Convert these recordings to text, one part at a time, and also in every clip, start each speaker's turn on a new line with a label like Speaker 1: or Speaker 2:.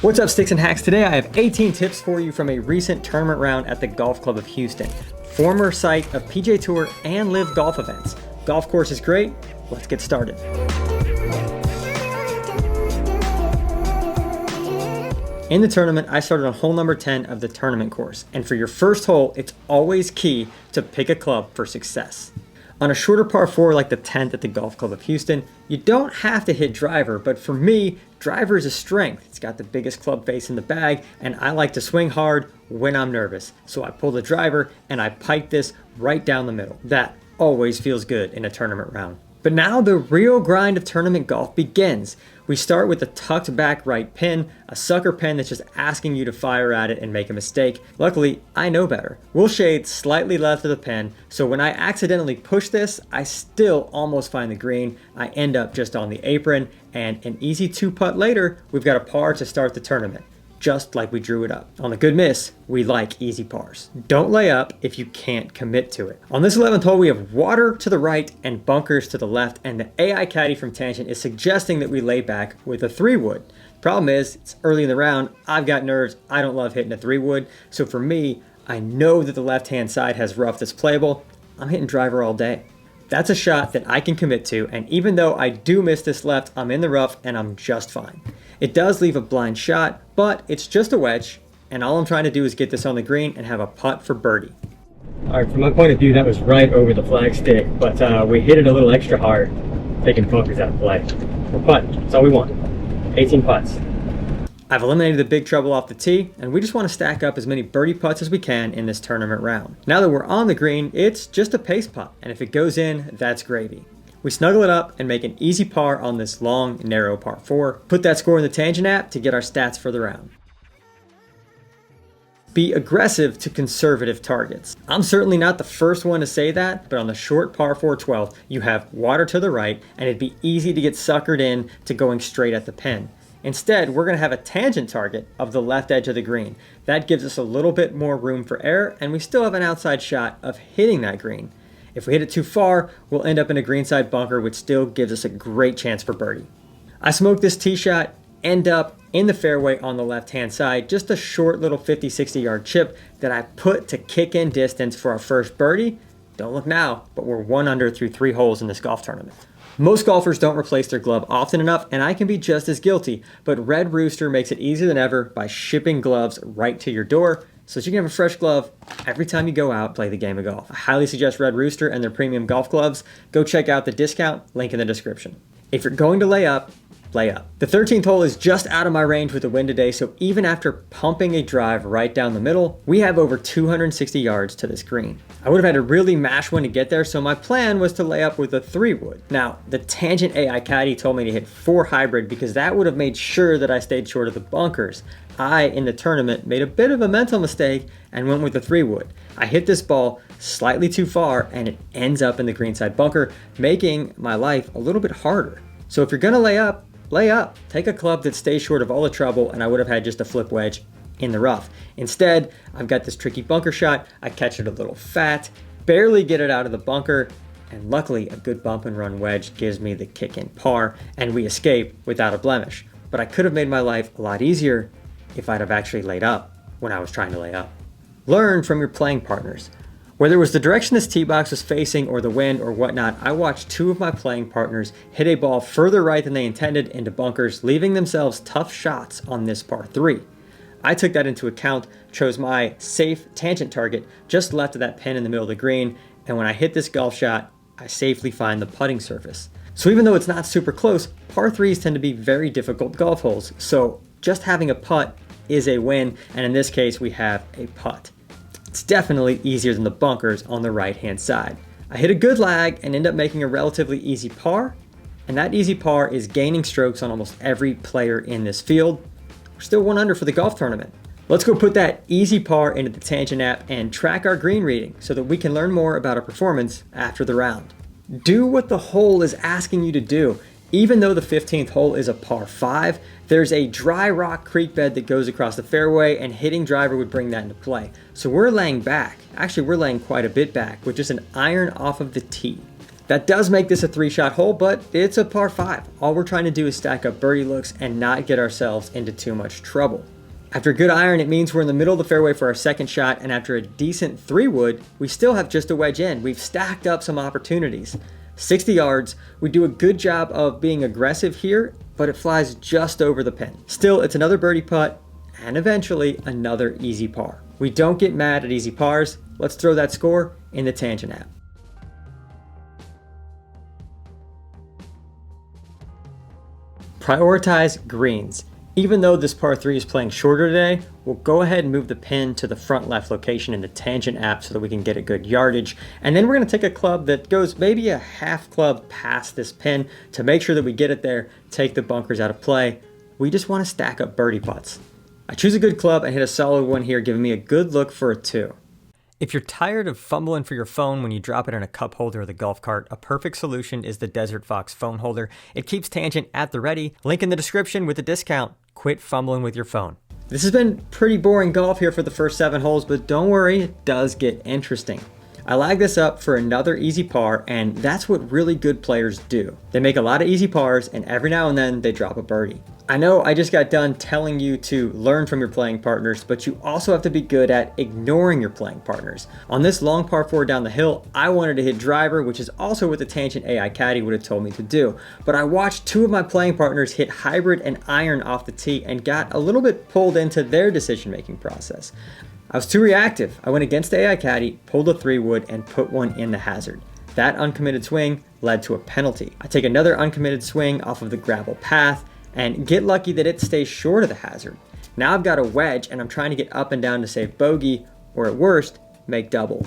Speaker 1: What's up, Sticks and Hacks? Today I have 18 tips for you from a recent tournament round at the Golf Club of Houston, former site of PGA Tour and LIV Golf events. Golf course is great. Let's get started. In the tournament, I started on hole number 10 of the tournament course, and for your first hole, it's always key to pick a club for success. On a shorter par 4 like the 10th at the Golf Club of Houston, you don't have to hit driver, but for me, driver is a strength. It's got the biggest club face in the bag, and I like to swing hard when I'm nervous. So I pull the driver and I pipe this right down the middle. That always feels good in a tournament round. But now the real grind of tournament golf begins. We start with a tucked back right pin, a sucker pin that's just asking you to fire at it and make a mistake. Luckily, I know better. We'll shade slightly left of the pin, so when I accidentally push this, I still almost find the green. I end up just on the apron, and an easy 2-putt later, we've got a par to start the tournament, just like we drew it up. On the good miss, we like easy pars. Don't lay up if you can't commit to it. On this 11th hole, we have water to the right and bunkers to the left, and the AI caddy from Tangent is suggesting that we lay back with a 3-wood. Problem is, it's early in the round, I've got nerves, I don't love hitting a 3-wood, so for me, I know that the left-hand side has rough that's playable. I'm hitting driver all day. That's a shot that I can commit to, and even though I do miss this left, I'm in the rough and I'm just fine. It does leave a blind shot, but it's just a wedge, and all I'm trying to do is get this on the green and have a putt for birdie. All right, from my point of view, that was right over the flag stick, but we hit it a little extra hard, taking bunkers out of play. We're putting, that's all we want. 18 putts. I've eliminated the big trouble off the tee, and we just want to stack up as many birdie putts as we can in this tournament round. Now that we're on the green, it's just a pace putt, and if it goes in, that's gravy. We snuggle it up and make an easy par on this long, narrow par 4. Put that score in the Tangent app to get our stats for the round. Be aggressive to conservative targets. I'm certainly not the first one to say that, but on the short par 4 12th, you have water to the right, and it'd be easy to get suckered in to going straight at the pin. Instead, we're going to have a tangent target of the left edge of the green. That gives us a little bit more room for error, and we still have an outside shot of hitting that green. If we hit it too far, we'll end up in a greenside bunker, which still gives us a great chance for birdie. I smoked this tee shot, end up in the fairway on the left-hand side, just a short little 50-60 yard chip that I put to kick in distance for our first birdie. Don't look now, but we're 1 under through 3 holes in this golf tournament. Most golfers don't replace their glove often enough, and I can be just as guilty, but Red Rooster makes it easier than ever by shipping gloves right to your door, so that you can have a fresh glove every time you go out and play the game of golf. I highly suggest Red Rooster and their premium golf gloves. Go check out the discount, link in the description. If you're going to lay up, lay up. The 13th hole is just out of my range with the wind today, so even after pumping a drive right down the middle, we have over 260 yards to this green. I would have had to really mash one to get there, so my plan was to lay up with a 3-wood. Now, the Tangent AI caddy told me to hit 4 hybrid because that would have made sure that I stayed short of the bunkers. I, in the tournament, made a bit of a mental mistake and went with the 3-wood. I hit this ball slightly too far and it ends up in the greenside bunker, making my life a little bit harder. So if you're gonna lay up, lay up. Take a club that stays short of all the trouble, and I would have had just a flip wedge in the rough. Instead, I've got this tricky bunker shot. I catch it a little fat, barely get it out of the bunker, and luckily a good bump and run wedge gives me the kick in par, and we escape without a blemish. But I could have made my life a lot easier if I'd have actually laid up when I was trying to lay up. Learn from your playing partners. Whether it was the direction this tee box was facing or the wind or whatnot, I watched 2 of my playing partners hit a ball further right than they intended into bunkers, leaving themselves tough shots on this par 3. I took that into account, chose my safe tangent target just left of that pin in the middle of the green, and when I hit this golf shot, I safely find the putting surface. So even though it's not super close, par 3s tend to be very difficult golf holes, so just having a putt is a win, and in this case we have a putt. It's definitely easier than the bunkers on the right-hand side. I hit a good lag and end up making a relatively easy par, and that easy par is gaining strokes on almost every player in this field. We're still 1 under for the golf tournament. Let's go put that easy par into the Tangent app and track our green reading so that we can learn more about our performance after the round. Do what the hole is asking you to do. Even though the 15th hole is a par 5, there's a dry rock creek bed that goes across the fairway, and hitting driver would bring that into play. So we're laying back. Actually, we're laying quite a bit back with just an iron off of the tee. That does make this a 3-shot hole, but it's a par 5. All we're trying to do is stack up birdie looks and not get ourselves into too much trouble. After a good iron, it means we're in the middle of the fairway for our second shot, and after a decent 3-wood, we still have just a wedge in. We've stacked up some opportunities. 60 yards, we do a good job of being aggressive here, but it flies just over the pin. Still, it's another birdie putt, and eventually another easy par. We don't get mad at easy pars. Let's throw that score in the Tangent app. Prioritize greens. Even though this par 3 is playing shorter today, we'll go ahead and move the pin to the front left location in the Tangent app so that we can get a good yardage. And then we're going to take a club that goes maybe a half club past this pin to make sure that we get it there, take the bunkers out of play. We just want to stack up birdie putts. I choose a good club and hit a solid one here, giving me a good look for a 2. If you're tired of fumbling for your phone when you drop it in a cup holder or the golf cart, a perfect solution is the Desert Fox phone holder. It keeps Tangent at the ready. Link in the description with the discount. Quit fumbling with your phone. This has been pretty boring golf here for the first 7 holes, but don't worry, it does get interesting. I lag this up for another easy par, and that's what really good players do. They make a lot of easy pars, and every now and then they drop a birdie. I know I just got done telling you to learn from your playing partners, but you also have to be good at ignoring your playing partners. On this long par 4 down the hill, I wanted to hit driver, which is also what the Tangent AI Caddy would have told me to do. But I watched 2 of my playing partners hit hybrid and iron off the tee and got a little bit pulled into their decision-making process. I was too reactive. I went against the AI Caddy, pulled a 3-wood, and put one in the hazard. That uncommitted swing led to a penalty. I take another uncommitted swing off of the gravel path, and get lucky that it stays short of the hazard. Now I've got a wedge and I'm trying to get up and down to save bogey, or at worst, make double.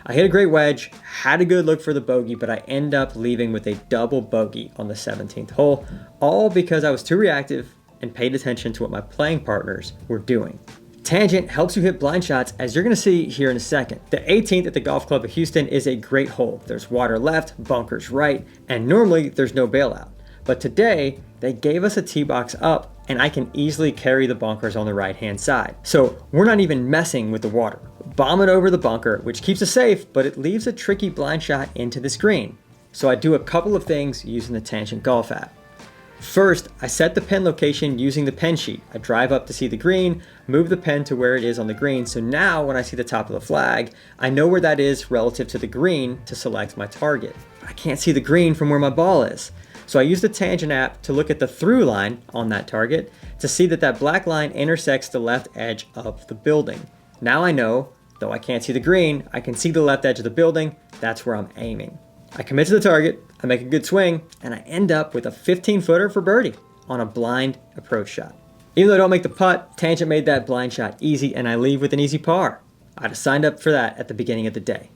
Speaker 1: I hit a great wedge, had a good look for the bogey, but I end up leaving with a double bogey on the 17th hole, all because I was too reactive and paid attention to what my playing partners were doing. Tangent helps you hit blind shots, as you're going to see here in a second. The 18th at the Golf Club of Houston is a great hole. There's water left, bunkers right, and normally there's no bailout. But today, they gave us a tee box up, and I can easily carry the bunkers on the right-hand side. So we're not even messing with the water. Bomb it over the bunker, which keeps us safe, but it leaves a tricky blind shot into the screen. So I do a couple of things using the Tangent Golf app. First, I set the pin location using the pen sheet. I drive up to see the green, move the pen to where it is on the green, so now when I see the top of the flag, I know where that is relative to the green to select my target. I can't see the green from where my ball is. So I use the Tangent app to look at the through line on that target to see that that black line intersects the left edge of the building. Now I know, though I can't see the green, I can see the left edge of the building. That's where I'm aiming. I commit to the target, I make a good swing, and I end up with a 15-footer for birdie on a blind approach shot. Even though I don't make the putt, Tangent made that blind shot easy, and I leave with an easy par. I'd have signed up for that at the beginning of the day.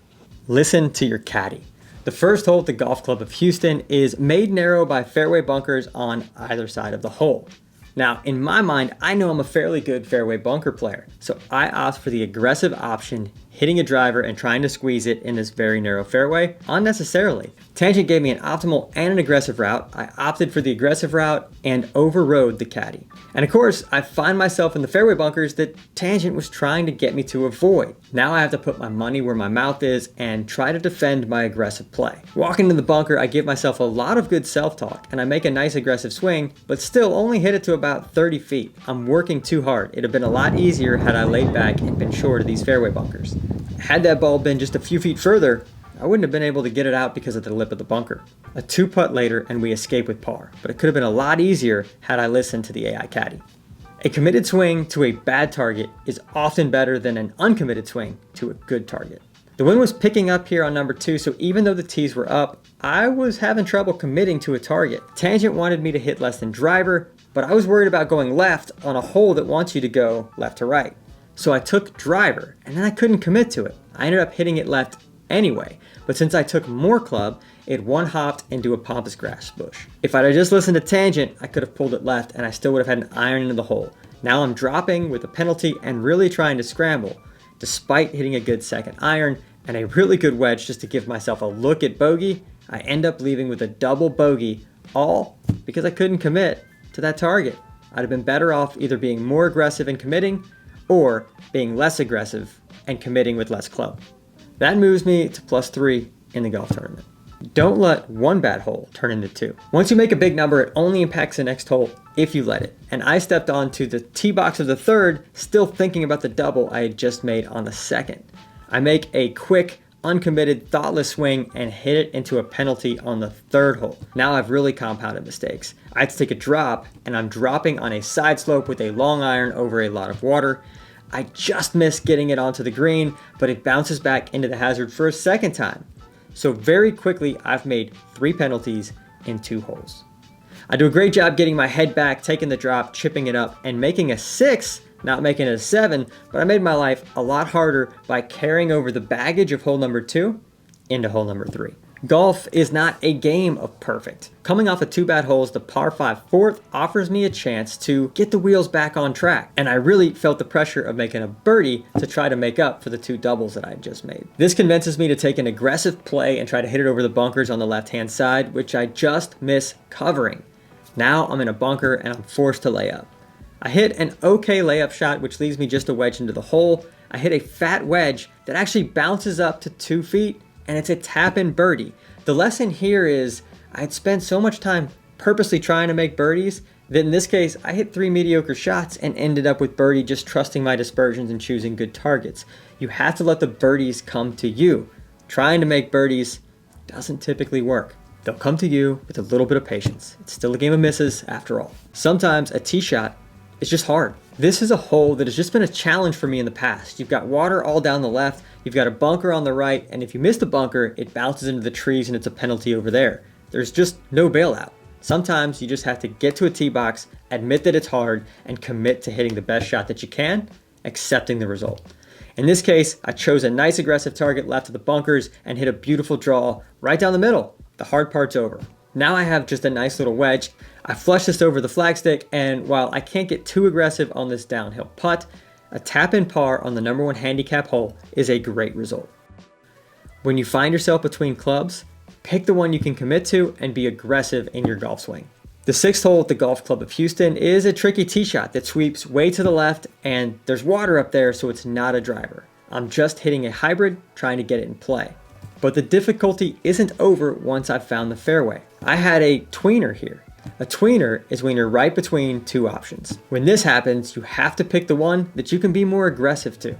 Speaker 1: Listen to your caddy. The first hole at the Golf Club of Houston is made narrow by fairway bunkers on either side of the hole. Now, in my mind, I know I'm a fairly good fairway bunker player, so I opt for the aggressive option, hitting a driver and trying to squeeze it in this very narrow fairway unnecessarily. Tangent gave me an optimal and an aggressive route. I opted for the aggressive route and overrode the caddy. And of course, I find myself in the fairway bunkers that Tangent was trying to get me to avoid. Now I have to put my money where my mouth is and try to defend my aggressive play. Walking into the bunker, I give myself a lot of good self-talk and I make a nice aggressive swing, but still only hit it to about 30 feet. I'm working too hard. It'd have been a lot easier had I laid back and been short of these fairway bunkers. Had that ball been just a few feet further, I wouldn't have been able to get it out because of the lip of the bunker. A 2-putt later and we escape with par, but it could have been a lot easier had I listened to the AI Caddy. A committed swing to a bad target is often better than an uncommitted swing to a good target. The wind was picking up here on number 2, so even though the tees were up, I was having trouble committing to a target. Tangent wanted me to hit less than driver, but I was worried about going left on a hole that wants you to go left to right. So I took driver, and then I couldn't commit to it. I ended up hitting it left anyway, but since I took more club, it one-hopped into a pampas grass bush. If I'd have just listened to Tangent, I could have pulled it left and I still would have had an iron into the hole. Now I'm dropping with a penalty and really trying to scramble, despite hitting a good second iron and a really good wedge just to give myself a look at bogey. I end up leaving with a double bogey, all because I couldn't commit to that target. I'd have been better off either being more aggressive and committing or being less aggressive and committing with less club. That moves me to +3 in the golf tournament. Don't let one bad hole turn into two. Once you make a big number, it only impacts the next hole if you let it. And I stepped onto the tee box of the third, still thinking about the double I had just made on the second. I make a quick, uncommitted, thoughtless swing and hit it into a penalty on the third hole. Now I've really compounded mistakes. I had to take a drop, and I'm dropping on a side slope with a long iron over a lot of water. I just missed getting it onto the green, but it bounces back into the hazard for a second time. So very quickly, I've made 3 penalties in 2 holes. I do a great job getting my head back, taking the drop, chipping it up, and making a 6, not making it a 7, but I made my life a lot harder by carrying over the baggage of hole number 2 into hole number 3. Golf is not a game of perfect. Coming off of 2 bad holes, the par 5 fourth offers me a chance to get the wheels back on track, and I really felt the pressure of making a birdie to try to make up for the 2 doubles that I had just made. This convinces me to take an aggressive play and try to hit it over the bunkers on the left-hand side, which I just miss covering. Now I'm in a bunker and I'm forced to lay up. I hit an okay layup shot, which leaves me just a wedge into the hole. I hit a fat wedge that actually bounces up to 2 feet, and it's a tap-in birdie. The lesson here is I had spent so much time purposely trying to make birdies that in this case, I hit 3 mediocre shots and ended up with birdie, just trusting my dispersions and choosing good targets. You have to let the birdies come to you. Trying to make birdies doesn't typically work. They'll come to you with a little bit of patience. It's still a game of misses after all. Sometimes a tee shot is just hard. This is a hole that has just been a challenge for me in the past. You've got water all down the left, you've got a bunker on the right, and if you miss the bunker, it bounces into the trees and it's a penalty over there. There's just no bailout. Sometimes you just have to get to a tee box, admit that it's hard, and commit to hitting the best shot that you can, accepting the result. In this case, I chose a nice aggressive target left of the bunkers and hit a beautiful draw right down the middle. The hard part's over. Now I have just a nice little wedge. I flushed this over the flagstick, and while I can't get too aggressive on this downhill putt, a tap-in par on the number 1 handicap hole is a great result. When you find yourself between clubs, pick the one you can commit to and be aggressive in your golf swing. The 6th hole at the Golf Club of Houston is a tricky tee shot that sweeps way to the left, and there's water up there, so it's not a driver. I'm just hitting a hybrid, trying to get it in play. But the difficulty isn't over once I've found the fairway. I had a tweener here. A tweener is when you're right between 2 options. When this happens, you have to pick the one that you can be more aggressive to.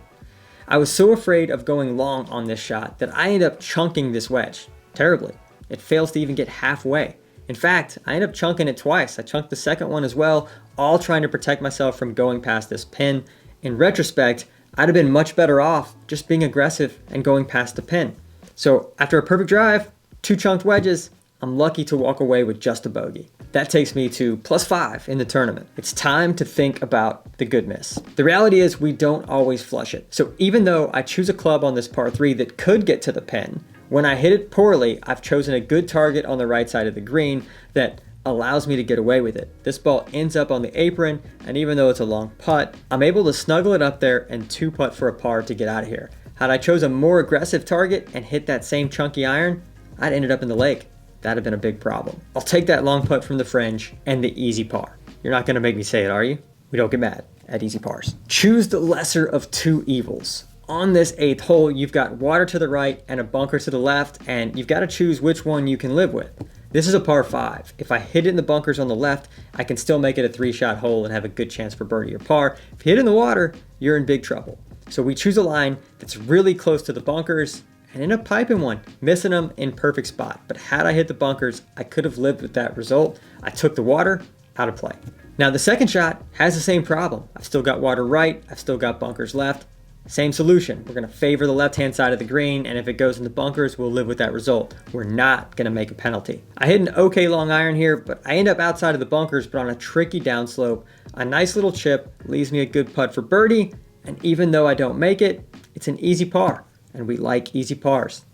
Speaker 1: I was so afraid of going long on this shot that I ended up chunking this wedge terribly. It fails to even get halfway. In fact, I ended up chunking it twice. I chunked the second one as well, all trying to protect myself from going past this pin. In retrospect, I'd have been much better off just being aggressive and going past the pin. So after a perfect drive, 2 chunked wedges, I'm lucky to walk away with just a bogey. That takes me to +5 in the tournament. It's time to think about the good miss. The reality is we don't always flush it. So even though I choose a club on this par 3 that could get to the pin, when I hit it poorly, I've chosen a good target on the right side of the green that allows me to get away with it. This ball ends up on the apron, and even though it's a long putt, I'm able to snuggle it up there and 2-putt for a par to get out of here. Had I chose a more aggressive target and hit that same chunky iron, I'd ended up in the lake. That'd have been a big problem. I'll take that long putt from the fringe and the easy par. You're not gonna make me say it, are you? We don't get mad at easy pars. Choose the lesser of 2 evils. On this 8th hole, you've got water to the right and a bunker to the left, and you've got to choose which one you can live with. This is a par 5. If I hit it in the bunkers on the left, I can still make it a 3-shot hole and have a good chance for birdie or par. If you hit it in the water, you're in big trouble. So we choose a line that's really close to the bunkers and end up piping one, missing them in perfect spot. But had I hit the bunkers, I could have lived with that result. I took the water out of play. Now the second shot has the same problem. I've still got water right, I've still got bunkers left. Same solution. We're going to favor the left-hand side of the green, and if it goes in the bunkers, we'll live with that result. We're not going to make a penalty. I hit an okay long iron here, but I end up outside of the bunkers, but on a tricky downslope. A nice little chip leaves me a good putt for birdie, and even though I don't make it, it's an easy par, and we like easy pars.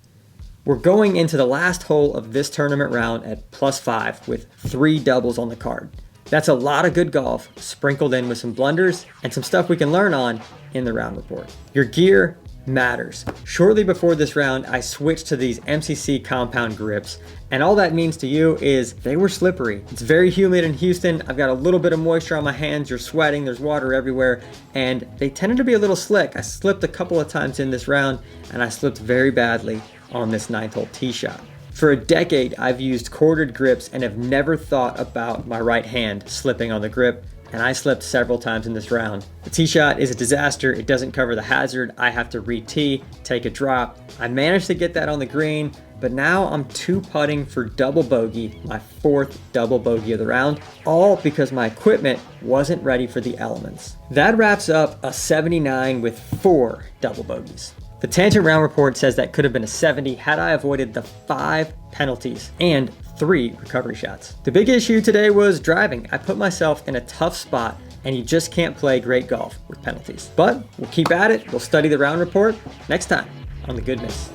Speaker 1: We're going into the last hole of this tournament round at +5 with 3 doubles on the card. That's a lot of good golf sprinkled in with some blunders and some stuff we can learn on in the round report. Your gear matters. Shortly before this round, I switched to these MCC compound grips, and all that means to you is they were slippery. It's very humid in Houston. I've got a little bit of moisture on my hands. You're sweating, there's water everywhere, and they tended to be a little slick. I slipped a couple of times in this round, and I slipped very badly on this 9th hole tee shot. For a decade, I've used quartered grips and have never thought about my right hand slipping on the grip, and I slipped several times in this round. The tee shot is a disaster. It doesn't cover the hazard. I have to re-tee, take a drop. I managed to get that on the green, but now I'm 2-putting for double bogey, my 4th double bogey of the round, all because my equipment wasn't ready for the elements. That wraps up a 79 with 4 double bogeys. The Tangent Round report says that could have been a 70 had I avoided the 5 penalties and 3 recovery shots. The big issue today was driving. I put myself in a tough spot, and you just can't play great golf with penalties. But we'll keep at it. We'll study the round report next time on The Good Miss.